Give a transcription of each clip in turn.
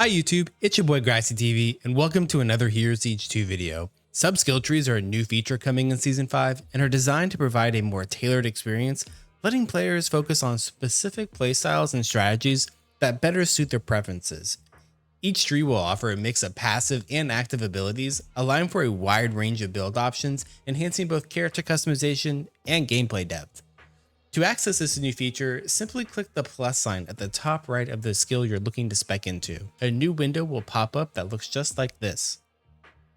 Hi YouTube, it's your boy Grassy TV and welcome to another Here's Each 2 video. Sub-skill trees are a new feature coming in Season 5 and are designed to provide a more tailored experience, letting players focus on specific playstyles and strategies that better suit their preferences. Each tree will offer a mix of passive and active abilities, allowing for a wide range of build options, enhancing both character customization and gameplay depth. To access this new feature, simply click the plus sign at the top right of the skill you're looking to spec into. A new window will pop up that looks just like this.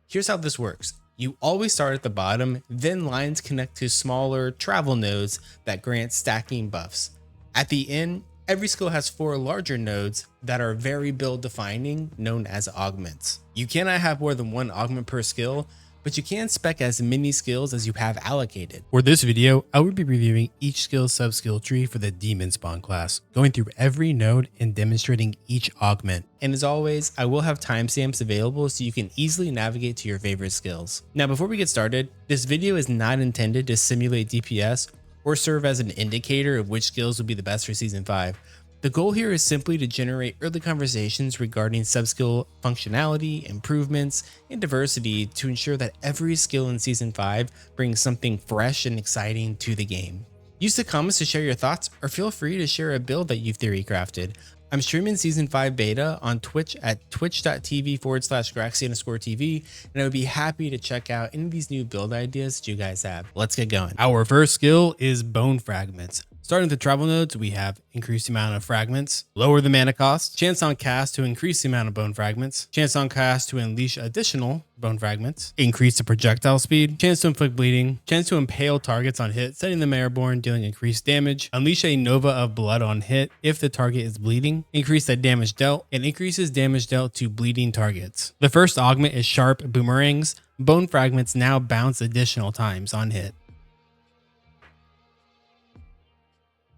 Here's how this works. You always start at the bottom, then lines connect to smaller travel nodes that grant stacking buffs. At the end, every skill has 4 larger nodes that are very build defining, known as augments. You cannot have more than 1 augment per skill, but you can spec as many skills as you have allocated. For this video, I will be reviewing each skill sub-skill tree for the DemonSpawn class, going through every node and demonstrating each augment. And as always, I will have timestamps available so you can easily navigate to your favorite skills. Now, before we get started, this video is not intended to simulate DPS or serve as an indicator of which skills will be the best for Season 5. The goal here is simply to generate early conversations regarding sub-skill functionality, improvements, and diversity to ensure that every skill in Season 5 brings something fresh and exciting to the game. Use the comments to share your thoughts, or feel free to share a build that you've theory crafted. I'm streaming Season 5 beta on Twitch at twitch.tv/Graxy_TV, and I would be happy to check out any of these new build ideas that you guys have. Let's get going. Our first skill is Bone Fragments. Starting with the travel nodes, we have increased amount of fragments, lower the mana cost, chance on cast to increase the amount of bone fragments, chance on cast to unleash additional bone fragments, increase the projectile speed, chance to inflict bleeding, chance to impale targets on hit, setting them airborne, dealing increased damage, unleash a nova of blood on hit if the target is bleeding, increase the damage dealt, and increases damage dealt to bleeding targets. The first augment is sharp boomerangs. Bone fragments now bounce additional times on hit.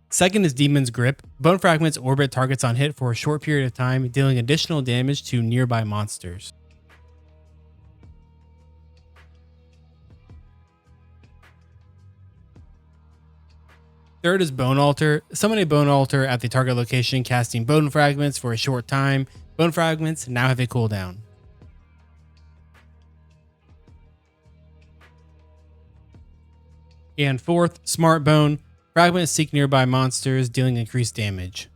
Second is Demon's Grip. Bone fragments orbit targets on hit for a short period of time, dealing additional damage to nearby monsters. Third is Bone Altar. Summon a Bone Altar at the target location, casting bone fragments for a short time. Bone fragments now have a cooldown. And fourth, Smart Bone. Fragments seek nearby monsters, dealing increased damage.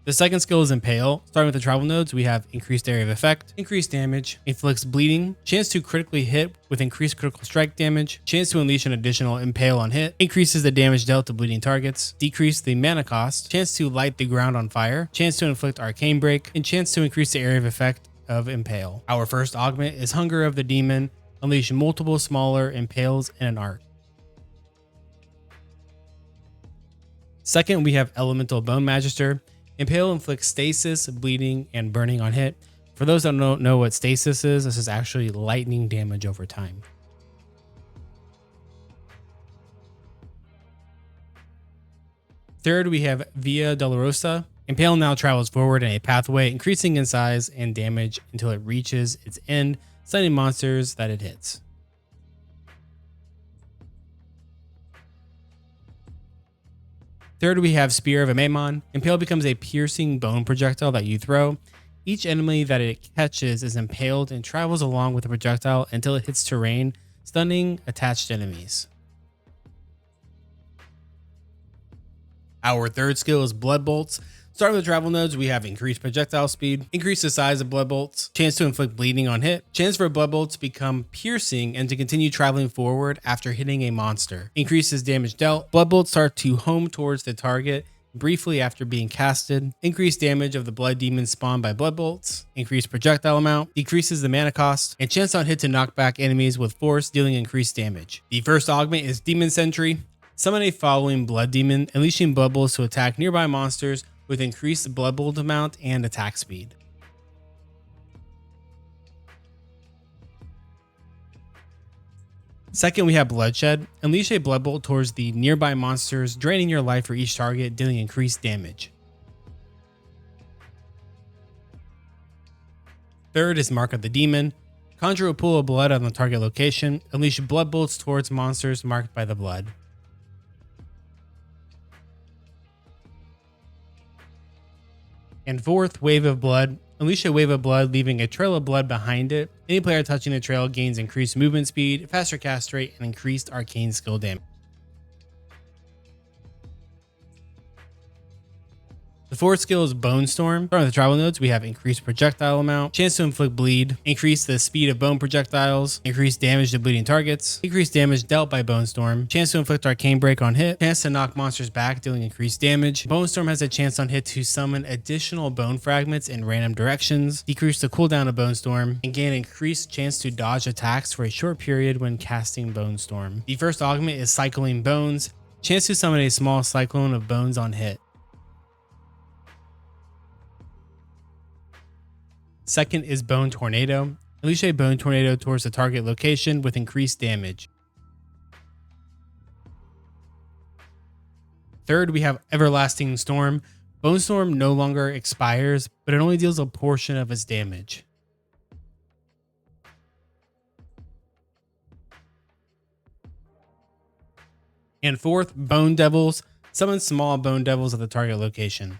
The second skill is Impale. Starting with the travel nodes, we have increased area of effect, increased damage, inflicts bleeding, chance to critically hit with increased critical strike damage, chance to unleash an additional impale on hit, increases the damage dealt to bleeding targets, decrease the mana cost, chance to light the ground on fire, chance to inflict arcane break, and chance to increase the area of effect of Impale. Our first augment is Hunger of the Demon. Unleash multiple smaller impales in an arc. Second, we have Elemental Bone Magister. Impale inflicts stasis, bleeding, and burning on hit. For those that don't know what stasis is, this is actually lightning damage over time. Third, we have Via Dolorosa. Impale now travels forward in a pathway, increasing in size and damage until it reaches its end, stunning monsters that it hits. Third, we have Spear of Amamon. Impale becomes a piercing bone projectile that you throw. Each enemy that it catches is impaled and travels along with the projectile until it hits terrain, stunning attached enemies. Our third skill is Blood Bolts. Starting with travel nodes, we have increased projectile speed, increase the size of blood bolts, chance to inflict bleeding on hit, chance for blood bolts to become piercing and to continue traveling forward after hitting a monster, increases damage dealt, blood bolts start to home towards the target briefly after being casted, increased damage of the blood demon spawned by blood bolts, increased projectile amount, decreases the mana cost, and chance on hit to knock back enemies with force, dealing increased damage. The first augment is Demon Sentry. Summon a following blood demon, unleashing blood bolts to attack nearby monsters with increased blood bolt amount and attack speed. Second, we have Bloodshed. Unleash a blood bolt towards the nearby monsters, draining your life for each target, dealing increased damage. Third is Mark of the Demon. Conjure a pool of blood on the target location. Unleash blood bolts towards monsters marked by the blood. And fourth, Wave of Blood. Unleash a wave of blood, leaving a trail of blood behind it. Any player touching the trail gains increased movement speed, faster cast rate, and increased arcane skill damage. The fourth skill is Bone Storm. Starting with the travel nodes, we have increased projectile amount, chance to inflict bleed, increase the speed of bone projectiles, increase damage to bleeding targets, increase damage dealt by Bone Storm, chance to inflict arcane break on hit, chance to knock monsters back dealing increased damage. Bone Storm has a chance on hit to summon additional bone fragments in random directions, decrease the cooldown of Bone Storm, and gain increased chance to dodge attacks for a short period when casting Bone Storm. The first augment is Cycling Bones, chance to summon a small cyclone of bones on hit. Second is Bone Tornado. Unleash a Bone Tornado towards the target location with increased damage. Third, we have Everlasting Storm. Bone Storm no longer expires, but it only deals a portion of its damage. And fourth, Bone Devils. Summon small Bone Devils at the target location.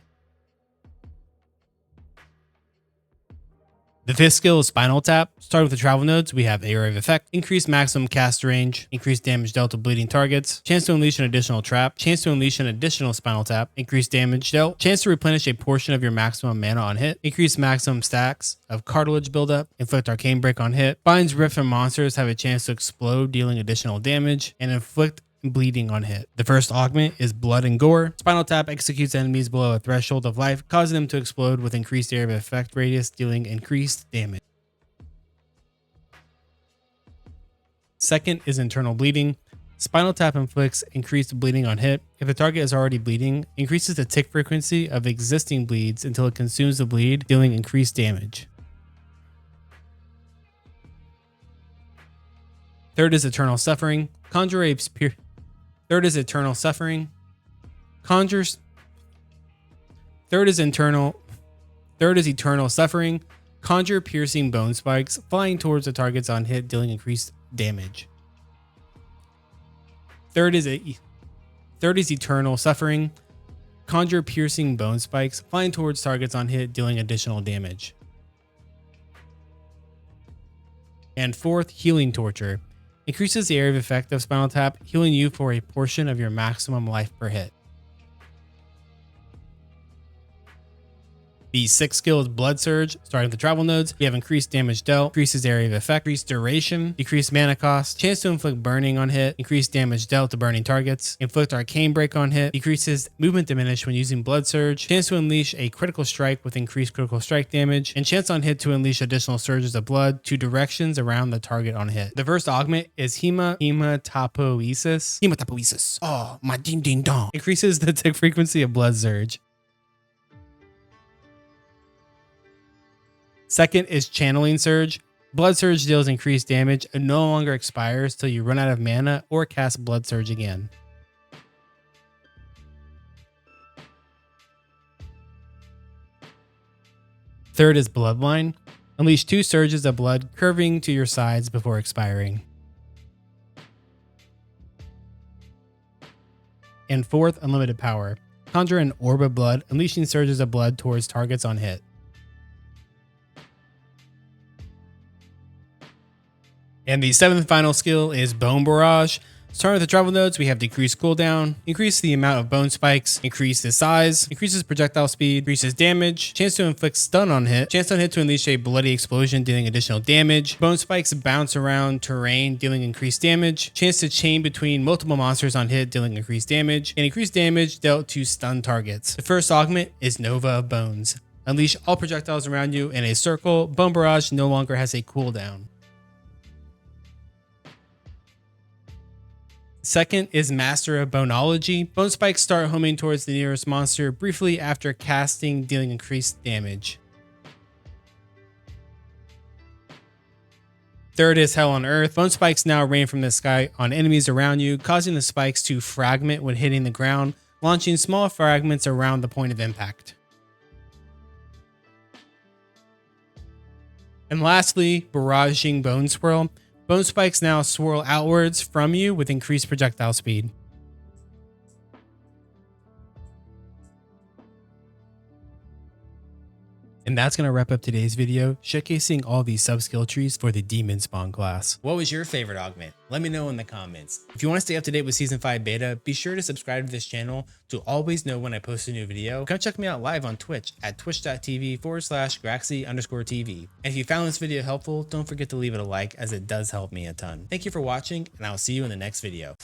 The fifth skill is Spinal Tap. Starting with the travel nodes, we have Area of Effect, increased maximum cast range, increased damage dealt to bleeding targets, chance to unleash an additional trap, chance to unleash an additional Spinal Tap, increased damage dealt, chance to replenish a portion of your maximum mana on hit, increased maximum stacks of cartilage buildup, inflict arcane break on hit, binds rift from monsters have a chance to explode dealing additional damage, and inflict bleeding on hit. The first augment is Blood and Gore. Spinal Tap executes enemies below a threshold of life, causing them to explode with increased area of effect radius, dealing increased damage. Second is Internal Bleeding. Spinal Tap inflicts increased bleeding on hit. If the target is already bleeding, increases the tick frequency of existing bleeds until it consumes the bleed, dealing increased damage. Third is Eternal Suffering. Conjure a Third is Eternal Suffering. Third is Eternal Suffering. Conjure piercing bone spikes, flying towards the targets on hit, dealing increased damage. Third is Eternal Suffering. Conjure piercing bone spikes, flying towards targets on hit, dealing additional damage. And fourth, Healing Torture. Increases the area of effect of Spinal Tap, healing you for a portion of your maximum life per hit. The sixth skill is Blood Surge. Starting with the travel nodes, you have increased damage dealt, increases area of effect, increased duration, decreased mana cost, chance to inflict burning on hit, increased damage dealt to burning targets, inflict arcane break on hit, decreases movement diminish when using Blood Surge, chance to unleash a critical strike with increased critical strike damage, and chance on hit to unleash additional surges of blood to directions around the target on hit. The first augment is Hematopoiesis. Hematopoiesis. Oh, my ding ding dong. Increases the tick frequency of Blood Surge. Second is Channeling Surge. Blood Surge deals increased damage and no longer expires till you run out of mana or cast Blood Surge again. Third is Bloodline. Unleash 2 surges of blood curving to your sides before expiring. And fourth, Unlimited Power. Conjure an orb of blood, unleashing surges of blood towards targets on hit. And the seventh and final skill is Bone Barrage. Starting with the travel nodes, we have decreased cooldown, increase the amount of bone spikes, increase the size, increases projectile speed, increases damage, chance to inflict stun on hit, chance on hit to unleash a bloody explosion dealing additional damage, bone spikes bounce around terrain dealing increased damage, chance to chain between multiple monsters on hit dealing increased damage, and increased damage dealt to stun targets. The first augment is Nova of Bones. Unleash all projectiles around you in a circle. Bone Barrage no longer has a cooldown. Second is Master of Boneology. Bone spikes start homing towards the nearest monster briefly after casting, dealing increased damage. Third is Hell on Earth. Bone spikes now rain from the sky on enemies around you, causing the spikes to fragment when hitting the ground, launching small fragments around the point of impact. And lastly, Barraging Bone Swirl. Bone spikes now swirl outwards from you with increased projectile speed. And that's going to wrap up today's video, showcasing all these sub-skill trees for the DemonSpawn class. What was your favorite augment? Let me know in the comments. If you want to stay up to date with Season 5 beta, be sure to subscribe to this channel to always know when I post a new video. Come check me out live on Twitch at twitch.tv/Graxy_TV. And if you found this video helpful, don't forget to leave it a like, as it does help me a ton. Thank you for watching, and I'll see you in the next video.